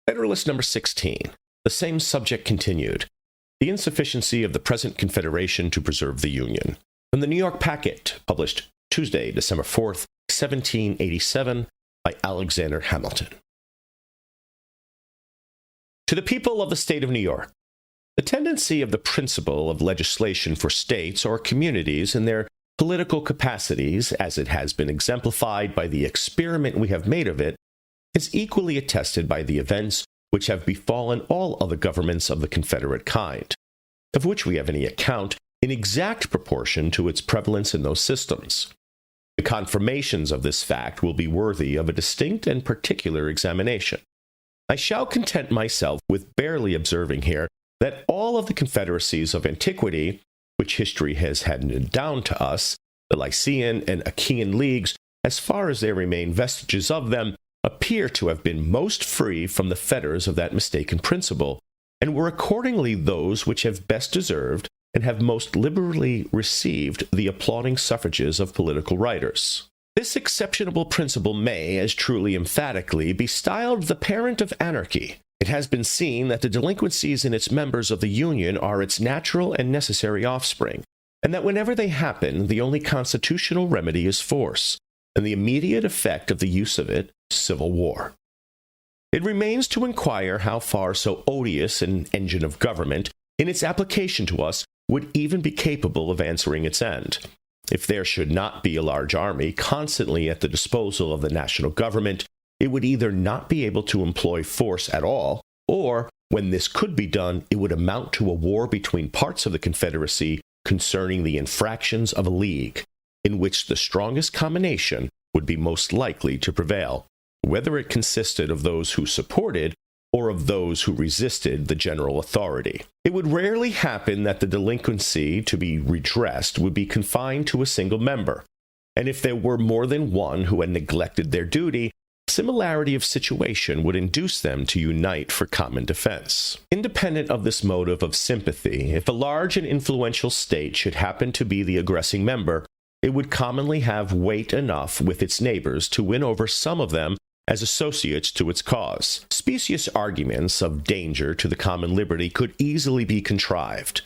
Federalist number 16. The same subject continued. The insufficiency of the present Confederation to preserve the Union. From the New York Packet, published Tuesday, December 4th, 1787, by Alexander Hamilton. To the people of the state of New York, the tendency of the principle of legislation for states or communities in their political capacities, as it has been exemplified by the experiment we have made of it, is equally attested by the events which have befallen all other governments of the Confederate kind, of which we have any account in exact proportion to its prevalence in those systems. The confirmations of this fact will be worthy of a distinct and particular examination. I shall content myself with barely observing here that all of the confederacies of antiquity, which history has handed down to us, the Lycian and Achaean leagues, as far as there remain vestiges of them, appear to have been most free from the fetters of that mistaken principle, and were accordingly those which have best deserved and have most liberally received the applauding suffrages of political writers. This exceptionable principle may, as truly emphatically, be styled the parent of anarchy. It has been seen that the delinquencies in its members of the Union are its natural and necessary offspring, and that whenever they happen, the only constitutional remedy is force, and the immediate effect of the use of it, civil war. It remains to inquire how far so odious an engine of government, in its application to us, would even be capable of answering its end. If there should not be a large army constantly at the disposal of the national government, it would either not be able to employ force at all, or, when this could be done, it would amount to a war between parts of the Confederacy concerning the infractions of a league, in which the strongest combination would be most likely to prevail, whether it consisted of those who supported or of those who resisted the general authority. It would rarely happen that the delinquency to be redressed would be confined to a single member, and if there were more than one who had neglected their duty, similarity of situation would induce them to unite for common defense. Independent of this motive of sympathy, if a large and influential state should happen to be the aggressing member, it would commonly have weight enough with its neighbors to win over some of them as associates to its cause. Specious arguments of danger to the common liberty could easily be contrived.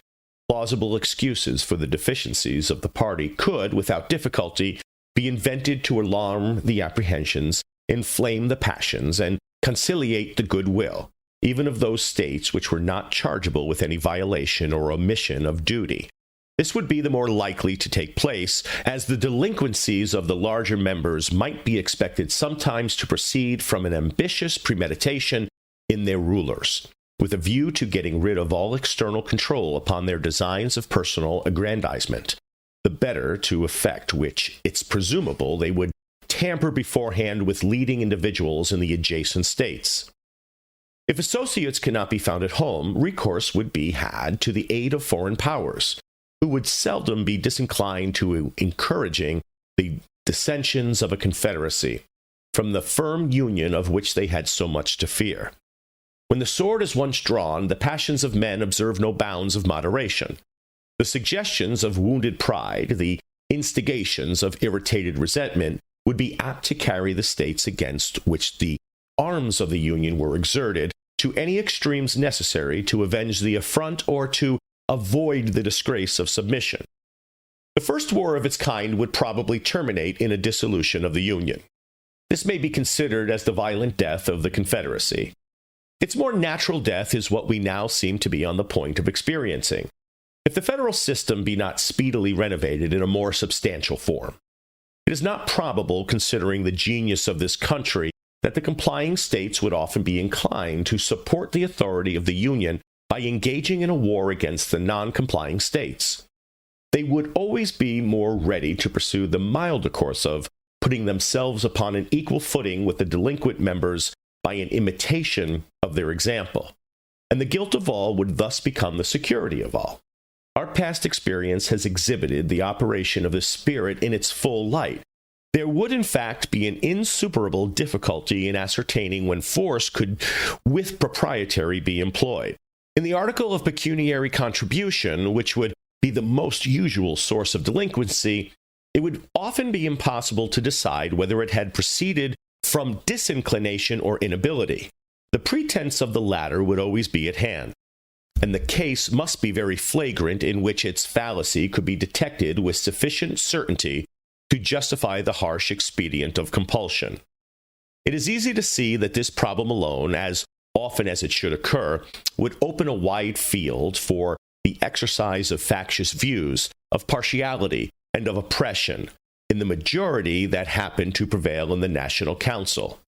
Plausible excuses for the deficiencies of the party could, without difficulty, be invented to alarm the apprehensions, inflame the passions, and conciliate the goodwill, even of those states which were not chargeable with any violation or omission of duty. This would be the more likely to take place, as the delinquencies of the larger members might be expected sometimes to proceed from an ambitious premeditation in their rulers, with a view to getting rid of all external control upon their designs of personal aggrandizement, the better to effect which it's presumable they would tamper beforehand with leading individuals in the adjacent states. If associates cannot be found at home, recourse would be had to the aid of foreign powers, who would seldom be disinclined to encouraging the dissensions of a confederacy, from the firm union of which they had so much to fear. When the sword is once drawn, the passions of men observe no bounds of moderation. The suggestions of wounded pride, the instigations of irritated resentment, would be apt to carry the states against which the arms of the Union were exerted to any extremes necessary to avenge the affront or to avoid the disgrace of submission. The first war of its kind would probably terminate in a dissolution of the Union. This may be considered as the violent death of the Confederacy. Its more natural death is what we now seem to be on the point of experiencing, if the federal system be not speedily renovated in a more substantial form. It is not probable, considering the genius of this country, that the complying states would often be inclined to support the authority of the Union by engaging in a war against the non-complying states. They would always be more ready to pursue the milder course of putting themselves upon an equal footing with the delinquent members by an imitation of their example, and the guilt of all would thus become the security of all. Our past experience has exhibited the operation of this spirit in its full light. There would, in fact, be an insuperable difficulty in ascertaining when force could, with propriety, be employed. In the article of pecuniary contribution, which would be the most usual source of delinquency, it would often be impossible to decide whether it had proceeded from disinclination or inability. The pretense of the latter would always be at hand, and the case must be very flagrant in which its fallacy could be detected with sufficient certainty to justify the harsh expedient of compulsion. It is easy to see that this problem alone, as often as it should occur, would open a wide field for the exercise of factious views, of partiality, and of oppression in the majority that happened to prevail in the National Council.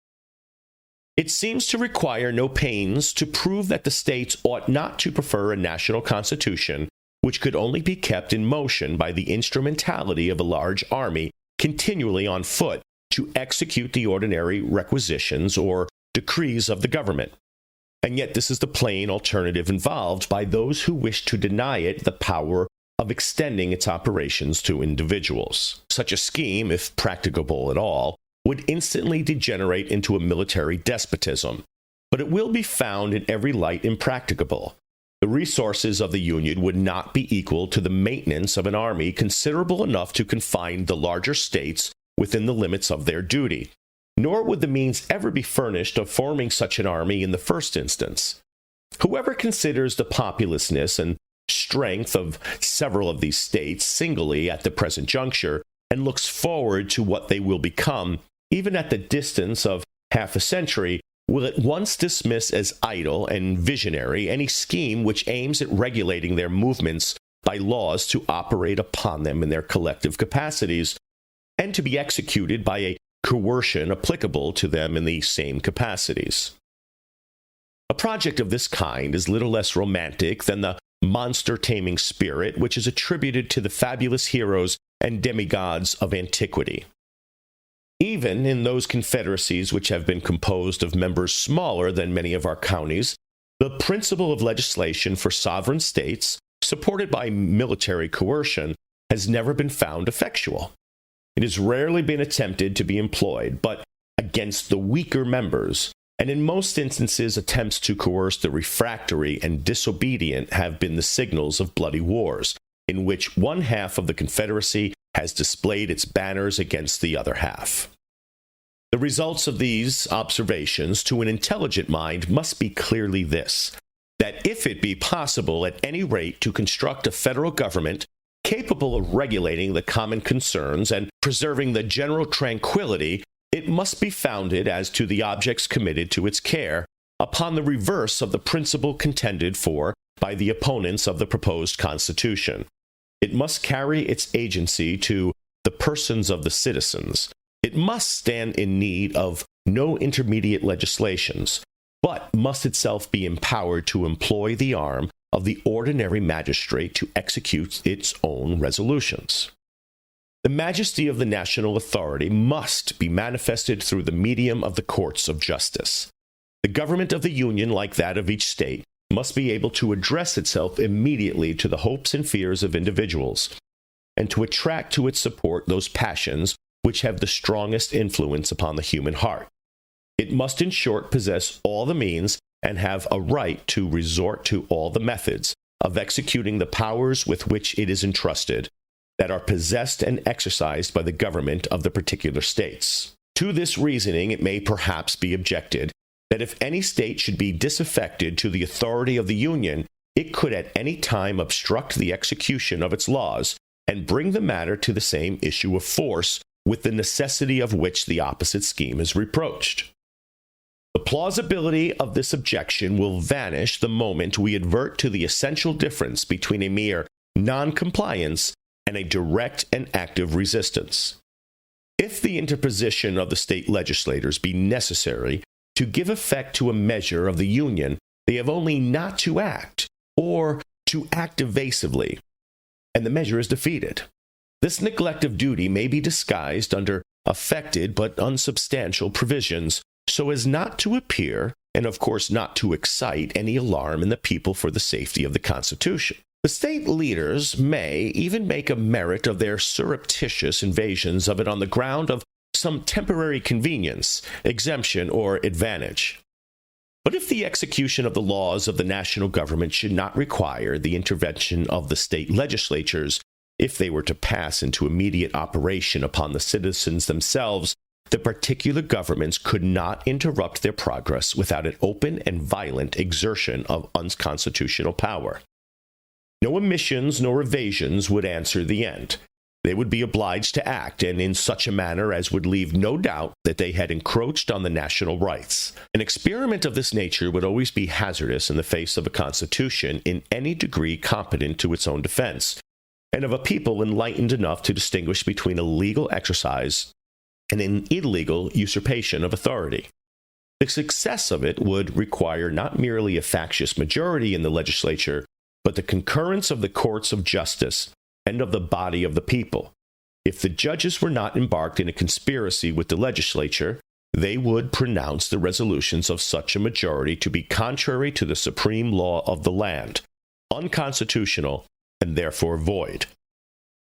It seems to require no pains to prove that the states ought not to prefer a national constitution which could only be kept in motion by the instrumentality of a large army continually on foot to execute the ordinary requisitions or decrees of the government. And yet this is the plain alternative involved by those who wish to deny it the power of extending its operations to individuals. Such a scheme, if practicable at all, would instantly degenerate into a military despotism, but it will be found in every light impracticable. The resources of the Union would not be equal to the maintenance of an army considerable enough to confine the larger states within the limits of their duty, nor would the means ever be furnished of forming such an army in the first instance. Whoever considers the populousness and strength of several of these states singly at the present juncture, and looks forward to what they will become, even at the distance of half a century, will at once dismiss as idle and visionary any scheme which aims at regulating their movements by laws to operate upon them in their collective capacities, and to be executed by a coercion applicable to them in the same capacities. A project of this kind is little less romantic than the monster-taming spirit which is attributed to the fabulous heroes and demigods of antiquity. Even in those confederacies which have been composed of members smaller than many of our counties, the principle of legislation for sovereign states, supported by military coercion, has never been found effectual. It has rarely been attempted to be employed, but against the weaker members, and in most instances attempts to coerce the refractory and disobedient have been the signals of bloody wars, in which one half of the Confederacy has displayed its banners against the other half. The results of these observations to an intelligent mind must be clearly this, that if it be possible at any rate to construct a federal government capable of regulating the common concerns and preserving the general tranquility, it must be founded as to the objects committed to its care upon the reverse of the principle contended for by the opponents of the proposed Constitution. It must carry its agency to the persons of the citizens. It must stand in need of no intermediate legislations, but must itself be empowered to employ the arm of the ordinary magistrate to execute its own resolutions. The majesty of the national authority must be manifested through the medium of the courts of justice. The government of the Union, like that of each state, must be able to address itself immediately to the hopes and fears of individuals, and to attract to its support those passions which have the strongest influence upon the human heart. It must, in short, possess all the means and have a right to resort to all the methods of executing the powers with which it is entrusted, that are possessed and exercised by the government of the particular states. To this reasoning it may perhaps be objected that if any state should be disaffected to the authority of the Union, it could at any time obstruct the execution of its laws, and bring the matter to the same issue of force with the necessity of which the opposite scheme is reproached. The plausibility of this objection will vanish the moment we advert to the essential difference between a mere non-compliance and a direct and active resistance. If the interposition of the state legislators be necessary to give effect to a measure of the Union, they have only not to act, or to act evasively, and the measure is defeated. This neglect of duty may be disguised under affected but unsubstantial provisions, so as not to appear, and of course not to excite any alarm in the people for the safety of the Constitution. The state leaders may even make a merit of their surreptitious invasions of it on the ground of some temporary convenience, exemption, or advantage. But if the execution of the laws of the national government should not require the intervention of the state legislatures, if they were to pass into immediate operation upon the citizens themselves, the particular governments could not interrupt their progress without an open and violent exertion of unconstitutional power. No omissions nor evasions would answer the end. They would be obliged to act, and in such a manner as would leave no doubt that they had encroached on the national rights. An experiment of this nature would always be hazardous in the face of a constitution in any degree competent to its own defense, and of a people enlightened enough to distinguish between a legal exercise and an illegal usurpation of authority. The success of it would require not merely a factious majority in the legislature, but the concurrence of the courts of justice and of the body of the people. If the judges were not embarked in a conspiracy with the legislature, they would pronounce the resolutions of such a majority to be contrary to the supreme law of the land, unconstitutional, and therefore void.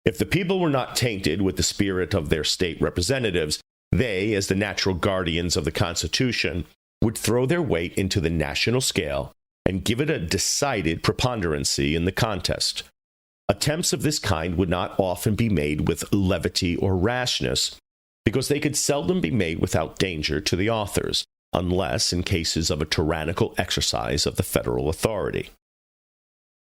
If the people were not tainted with the spirit of their state representatives, they, as the natural guardians of the Constitution, would throw their weight into the national scale and give it a decided preponderancy in the contest. Attempts of this kind would not often be made with levity or rashness, because they could seldom be made without danger to the authors, unless in cases of a tyrannical exercise of the federal authority.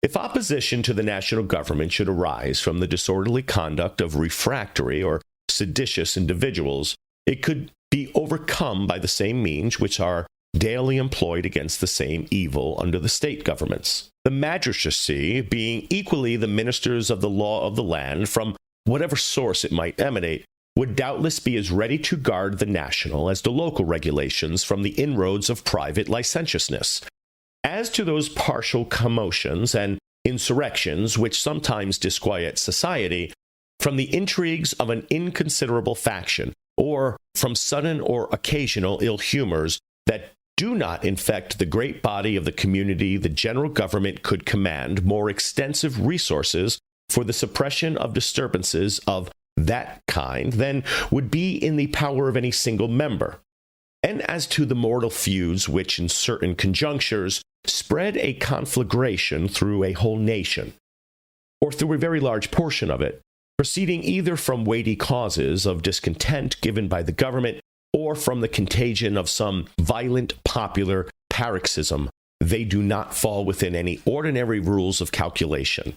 If opposition to the national government should arise from the disorderly conduct of refractory or seditious individuals, it could be overcome by the same means which are daily employed against the same evil under the state governments. The magistracy, being equally the ministers of the law of the land, from whatever source it might emanate, would doubtless be as ready to guard the national as the local regulations from the inroads of private licentiousness. As to those partial commotions and insurrections which sometimes disquiet society, from the intrigues of an inconsiderable faction, or from sudden or occasional ill humors that do not infect the great body of the community, the general government could command more extensive resources for the suppression of disturbances of that kind than would be in the power of any single member. And as to the mortal feuds which in certain conjunctures spread a conflagration through a whole nation, or through a very large portion of it, proceeding either from weighty causes of discontent given by the government or from the contagion of some violent popular paroxysm, they do not fall within any ordinary rules of calculation.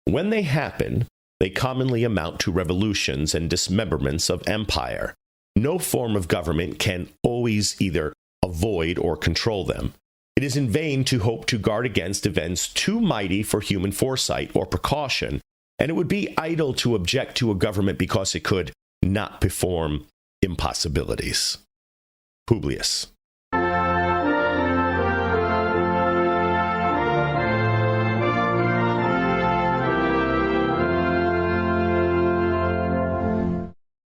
When they happen, they commonly amount to revolutions and dismemberments of empire. No form of government can always either avoid or control them. It is in vain to hope to guard against events too mighty for human foresight or precaution, and it would be idle to object to a government because it could not perform impossibilities. Publius.